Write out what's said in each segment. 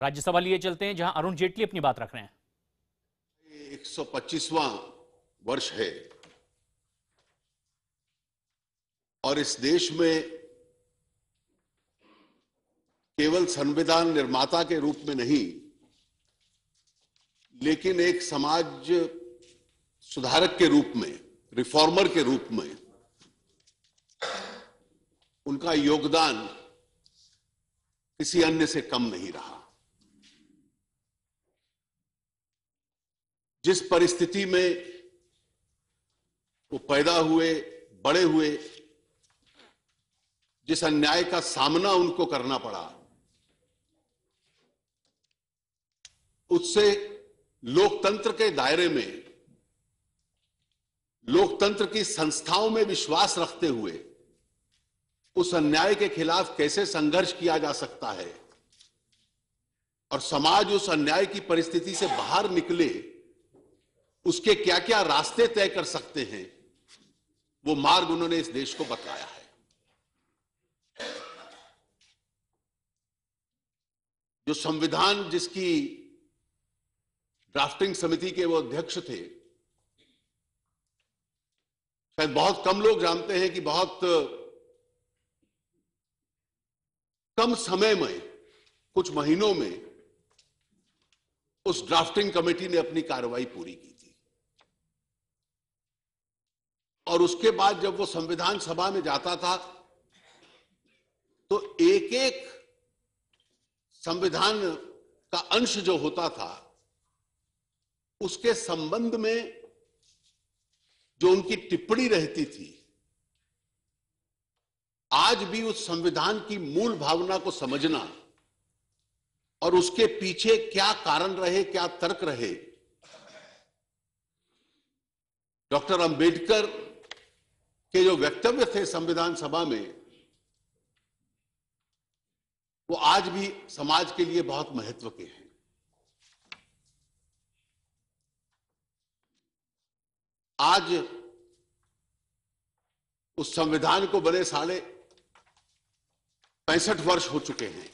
राज्यसभा लिए चलते हैं, जहां अरुण जेटली अपनी बात रख रहे हैं। 125वां वर्ष है और इस देश में केवल संविधान निर्माता के रूप में नहीं, लेकिन एक समाज सुधारक के रूप में, रिफॉर्मर के रूप में उनका योगदान किसी अन्य से कम नहीं रहा। जिस परिस्थिति में वो पैदा हुए, बड़े हुए, जिस अन्याय का सामना उनको करना पड़ा, उससे लोकतंत्र के दायरे में, लोकतंत्र की संस्थाओं में विश्वास रखते हुए उस अन्याय के खिलाफ कैसे संघर्ष किया जा सकता है और समाज उस अन्याय की परिस्थिति से बाहर निकले, उसके क्या क्या रास्ते तय कर सकते हैं, वो मार्ग उन्होंने इस देश को बताया है। जो संविधान जिसकी ड्राफ्टिंग समिति के वो अध्यक्ष थे, शायद बहुत कम लोग जानते हैं कि बहुत कम समय में, कुछ महीनों में उस ड्राफ्टिंग कमेटी ने अपनी कार्रवाई पूरी की थी। और उसके बाद जब वो संविधान सभा में जाता था तो एक एक संविधान का अंश जो होता था, उसके संबंध में जो उनकी टिप्पणी रहती थी, आज भी उस संविधान की मूल भावना को समझना और उसके पीछे क्या कारण रहे, क्या तर्क रहे, डॉक्टर अंबेडकर के जो वक्तव्य थे संविधान सभा में, वो आज भी समाज के लिए बहुत महत्व के हैं। आज उस संविधान को बने 65 वर्ष हो चुके हैं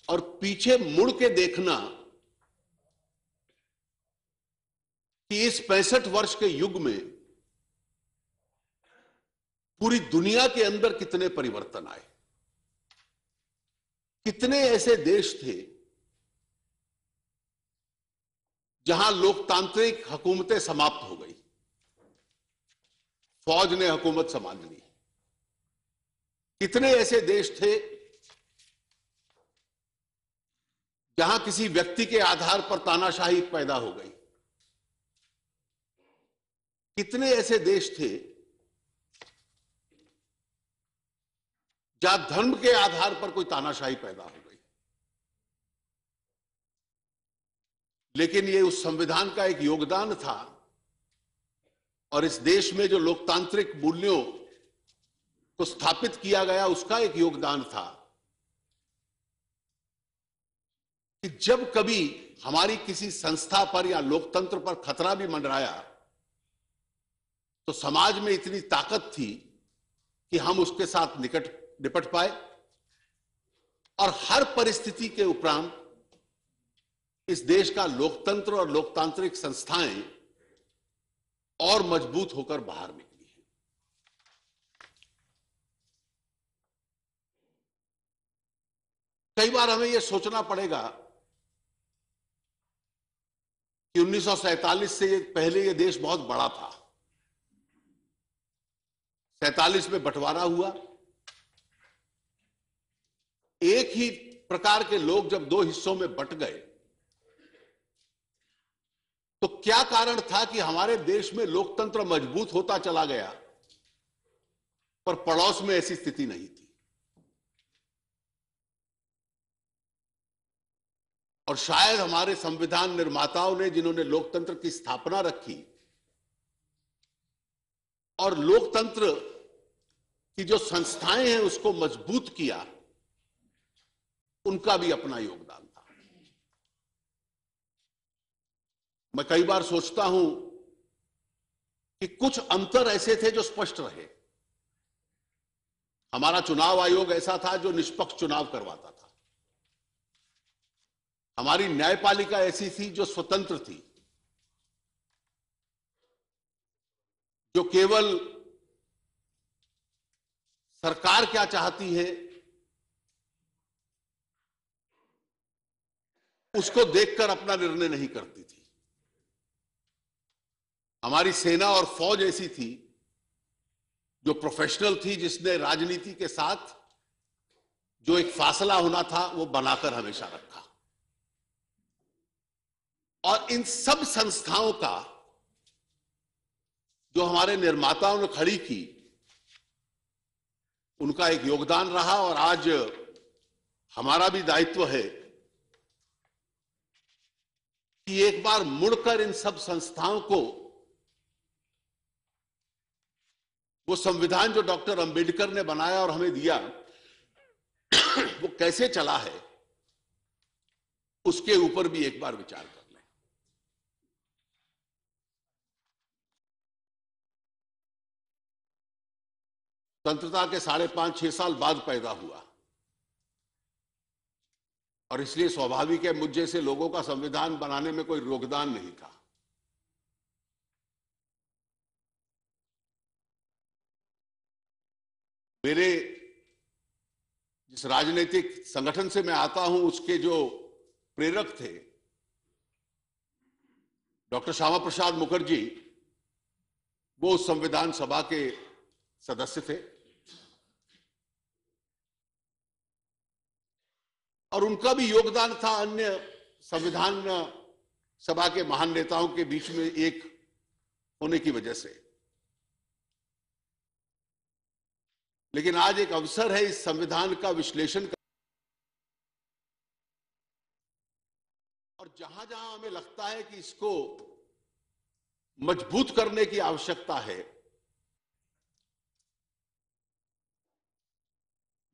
और पीछे मुड़ के देखना कि इस 65 वर्ष के युग में पूरी दुनिया के अंदर कितने परिवर्तन आए, कितने ऐसे देश थे जहां लोकतांत्रिक हुकूमतें समाप्त हो गई, फौज ने हुकूमत संभाल ली। कितने ऐसे देश थे जहां किसी व्यक्ति के आधार पर तानाशाही पैदा हो गई। कितने ऐसे देश थे जहां धर्म के आधार पर कोई तानाशाही पैदा हो गई। लेकिन ये उस संविधान का एक योगदान था और इस देश में जो लोकतांत्रिक मूल्यों को स्थापित किया गया, उसका एक योगदान था कि जब कभी हमारी किसी संस्था पर या लोकतंत्र पर खतरा भी मंडराया तो समाज में इतनी ताकत थी कि हम उसके साथ निपट पाए और हर परिस्थिति के उपरांत इस देश का लोकतंत्र और लोकतांत्रिक संस्थाएं और मजबूत होकर बाहर निकली है। कई बार हमें यह सोचना पड़ेगा कि 1947 से पहले यह देश बहुत बड़ा था। 47 में बंटवारा हुआ। एक ही प्रकार के लोग जब दो हिस्सों में बंट गए तो क्या कारण था कि हमारे देश में लोकतंत्र मजबूत होता चला गया पर पड़ोस में ऐसी स्थिति नहीं थी। और शायद हमारे संविधान निर्माताओं ने, जिन्होंने लोकतंत्र की स्थापना रखी और लोकतंत्र की जो संस्थाएं हैं उसको मजबूत किया, उनका भी अपना योगदान था। मैं कई बार सोचता हूं कि कुछ अंतर ऐसे थे जो स्पष्ट रहे। हमारा चुनाव आयोग ऐसा था जो निष्पक्ष चुनाव करवाता था। हमारी न्यायपालिका ऐसी थी जो स्वतंत्र थी, जो केवल सरकार क्या चाहती है उसको देखकर अपना निर्णय नहीं करती थी। हमारी सेना और फौज ऐसी थी जो प्रोफेशनल थी, जिसने राजनीति के साथ जो एक फासला होना था वो बनाकर हमेशा रखा। और इन सब संस्थाओं का जो हमारे निर्माताओं ने खड़ी की, उनका एक योगदान रहा। और आज हमारा भी दायित्व है कि एक बार मुड़कर इन सब संस्थाओं को वो संविधान जो डॉक्टर अंबेडकर ने बनाया और हमें दिया वो कैसे चला है, उसके ऊपर भी एक बार विचार कर लें। स्वतंत्रता के 5.5-6 साल बाद पैदा हुआ और इसलिए स्वाभाविक है मुझ जैसे लोगों का संविधान बनाने में कोई योगदान नहीं था। मेरे जिस राजनीतिक संगठन से मैं आता हूं उसके जो प्रेरक थे डॉक्टर श्यामा प्रसाद मुखर्जी, वो उस संविधान सभा के सदस्य थे और उनका भी योगदान था अन्य संविधान सभा के महान नेताओं के बीच में एक होने की वजह से। लेकिन आज एक अवसर है इस संविधान का विश्लेषण करने और जहां जहां हमें लगता है कि इसको मजबूत करने की आवश्यकता है,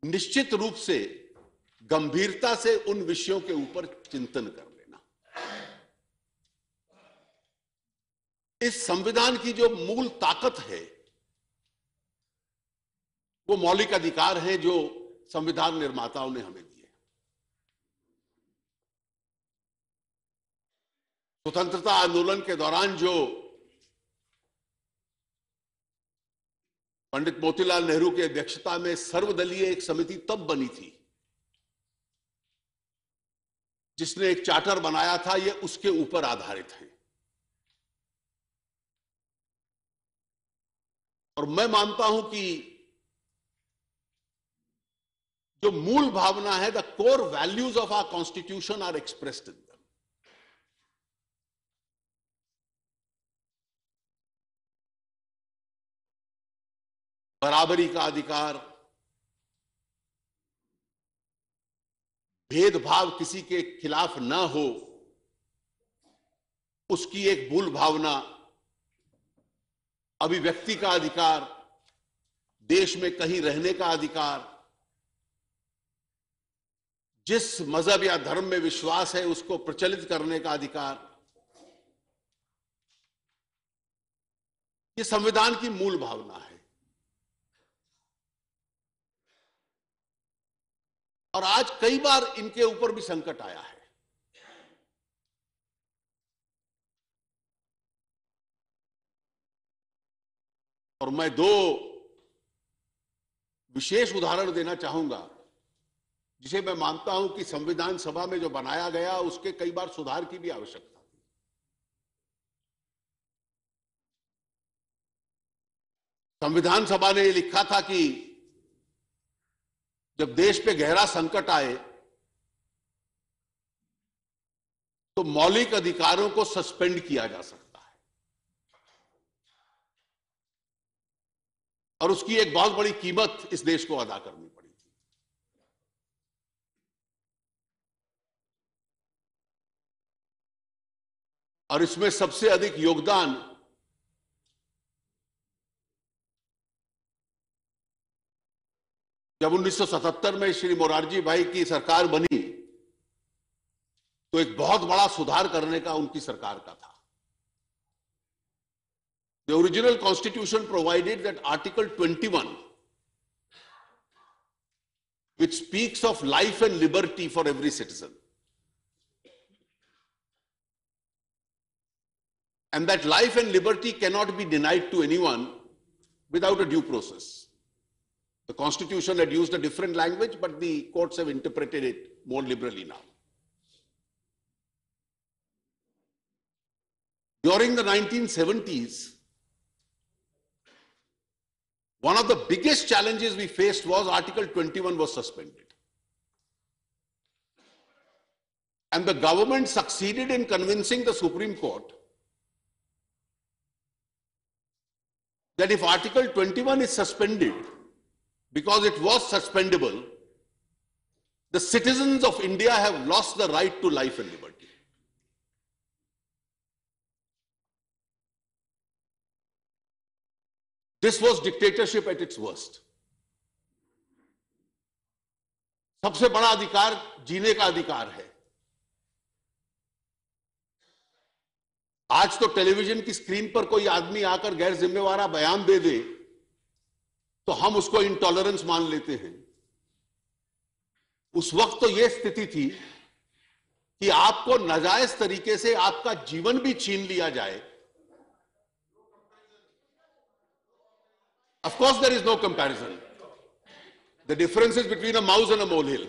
निश्चित रूप से गंभीरता से उन विषयों के ऊपर चिंतन कर लेना। इस संविधान की जो मूल ताकत है वो मौलिक अधिकार हैं जो संविधान निर्माताओं ने हमें दिए। स्वतंत्रता आंदोलन के दौरान जो पंडित मोतीलाल नेहरू की अध्यक्षता में सर्वदलीय एक समिति तब बनी थी जिसने एक चार्टर बनाया था, ये उसके ऊपर आधारित है। और मैं मानता हूं कि जो मूल भावना है, the core values of our constitution are expressed in them. बराबरी का अधिकार, भेदभाव किसी के खिलाफ न हो, उसकी एक मूल भावना, अभिव्यक्ति का अधिकार, देश में कहीं रहने का अधिकार, जिस मजहब या धर्म में विश्वास है उसको प्रचलित करने का अधिकार, ये संविधान की मूल भावना है। और आज कई बार इनके ऊपर भी संकट आया है। और मैं दो विशेष उदाहरण देना चाहूंगा जिसे मैं मानता हूं कि संविधान सभा में जो बनाया गया उसके कई बार सुधार की भी आवश्यकता थी। संविधान सभा ने यह लिखा था कि जब देश पे गहरा संकट आए तो मौलिक अधिकारों को सस्पेंड किया जा सकता है। और उसकी एक बहुत बड़ी कीमत इस देश को अदा करनी पड़ी थी। और इसमें सबसे अधिक योगदान जब 1977 में श्री मोरारजी भाई की सरकार बनी तो एक बहुत बड़ा सुधार करने का उनकी सरकार का था। The original constitution provided that Article 21, which speaks of life and liberty for every citizen, and that life and liberty cannot be denied to anyone without a due process. The Constitution had used a different language, but the courts have interpreted it more liberally now. During the 1970s, one of the biggest challenges we faced was Article 21 was suspended. And the government succeeded in convincing the Supreme Court that if Article 21 is suspended, because it was suspendable, the citizens of India have lost the right to life and liberty. This was dictatorship at its worst. सबसे बड़ा अधिकार जीने का अधिकार है. आज तो television की स्क्रीन पर कोई आदमी आकर गैर जिम्मेवार बयान दे दे तो हम उसको इंटॉलरेंस मान लेते हैं. उस वक्त तो यह स्थिति थी कि आपको नाजायज तरीके से आपका जीवन भी छीन लिया जाए. Of course, there is no comparison. The difference is between a mouse and a molehill.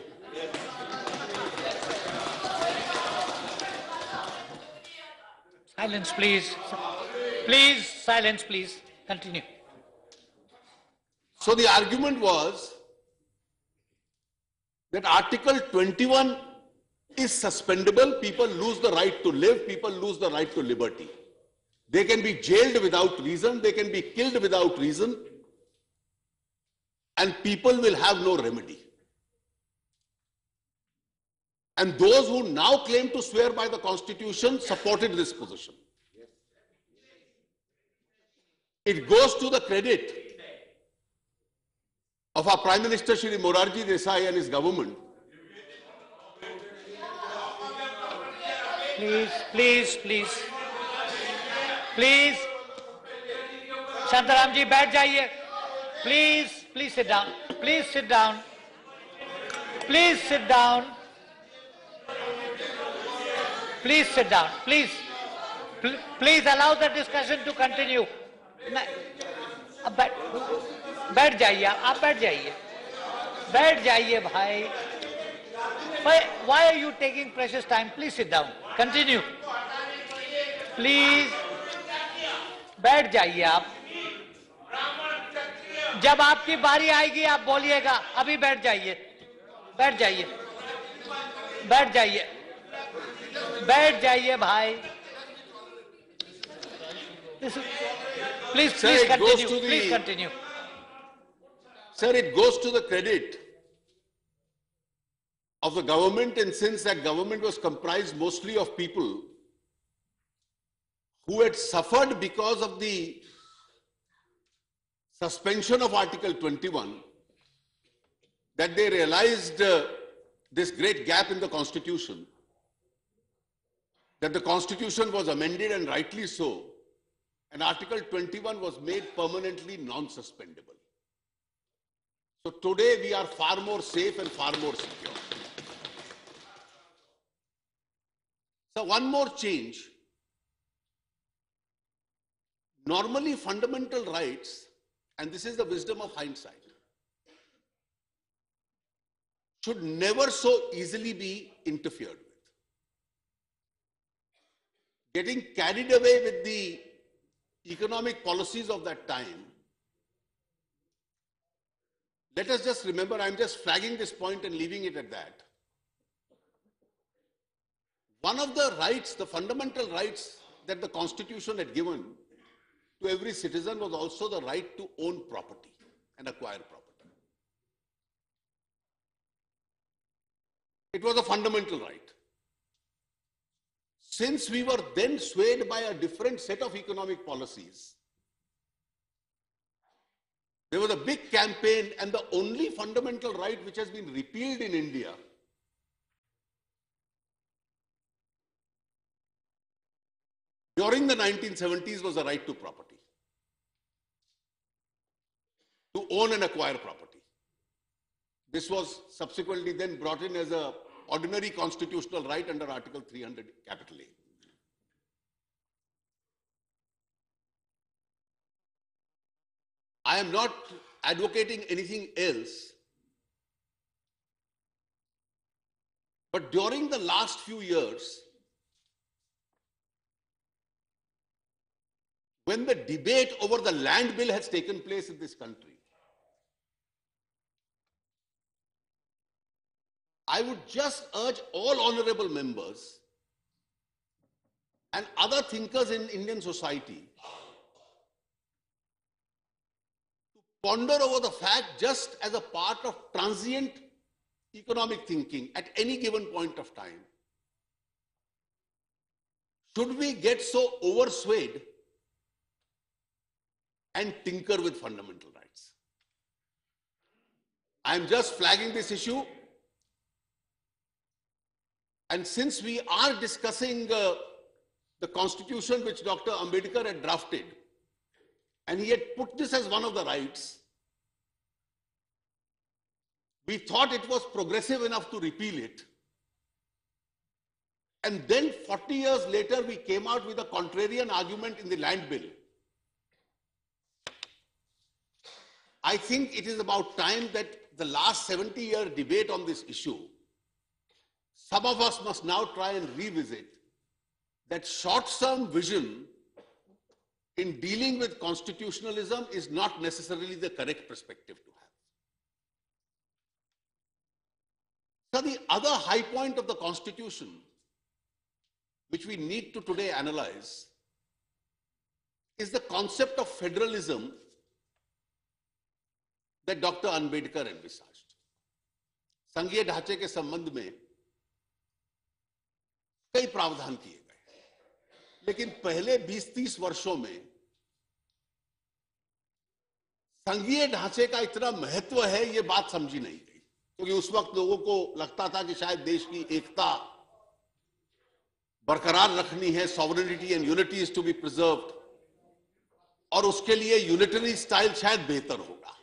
Silence, please. Please, silence, please. Continue. So the argument was that Article 21 is suspendable. People lose the right to live. People lose the right to liberty. They can be jailed without reason. They can be killed without reason. And people will have no remedy. And those who now claim to swear by the Constitution supported this position. It goes to the credit of our Prime Minister Shri Morarji Desai and his government. Please, please, please. Please. Shantaram ji, बैठ जाइए. Please, please sit down. Please sit down. Please sit down. Please sit down. Please. Please allow the discussion to continue. अब बैठ जाइए. आप बैठ जाइए. बैठ जाइए भाई. Why are you taking precious time? Please sit down. Continue. Please. बैठ जाइए आप. जब आपकी बारी आएगी आप बोलिएगा. अभी बैठ जाइए. बैठ जाइए. बैठ जाइए. बैठ जाइए भाई. Please, please continue. Please continue. Sir, it goes to the credit of the government, and since that government was comprised mostly of people who had suffered because of the suspension of Article 21, that they realized this great gap in the Constitution, that the Constitution was amended, and rightly so, and Article 21 was made permanently non-suspendable. So today we are far more safe and far more secure. So one more change. Normally fundamental rights, and this is the wisdom of hindsight, should never so easily be interfered with. Getting carried away with the economic policies of that time, let us just remember, I'm just flagging this point and leaving it at that. One of the rights, the fundamental rights that the Constitution had given to every citizen was also the right to own property and acquire property. It was a fundamental right. Since we were then swayed by a different set of economic policies, there was a big campaign, and the only fundamental right which has been repealed in India during the 1970s was the right to property, to own and acquire property. This was subsequently then brought in as an ordinary constitutional right under Article 300 capital A. I am not advocating anything else, but during the last few years, when the debate over the land bill has taken place in this country, I would just urge all honorable members and other thinkers in Indian society to ponder over the fact, just as a part of transient economic thinking at any given point of time, should we get so overswayed and tinker with fundamental rights? I am just flagging this issue. And since we are discussing the constitution which Dr. Ambedkar had drafted, and he had put this as one of the rights, we thought it was progressive enough to repeal it. And then 40 years later, we came out with a contrarian argument in the land bill. I think it is about time that the last 70-year debate on this issue, some of us must now try and revisit that short-term vision in dealing with constitutionalism is not necessarily the correct perspective to have. So the other high point of the Constitution, which we need to today analyze, is the concept of federalism that Dr. Ambedkar envisaged. संघीय ढांचे के संबंध में कई प्रावधान किए गए, लेकिन पहले 20-30 वर्षों में संघीय ढांचे का इतना महत्व है, ये बात समझी नहीं गई, क्योंकि उस वक्त लोगों को लगता था कि शायद देश की एकता बरकरार रखनी है, sovereignty and unity is to be preserved, और उसके लिए यूनिटरी स्टाइल शायद बेहतर होगा।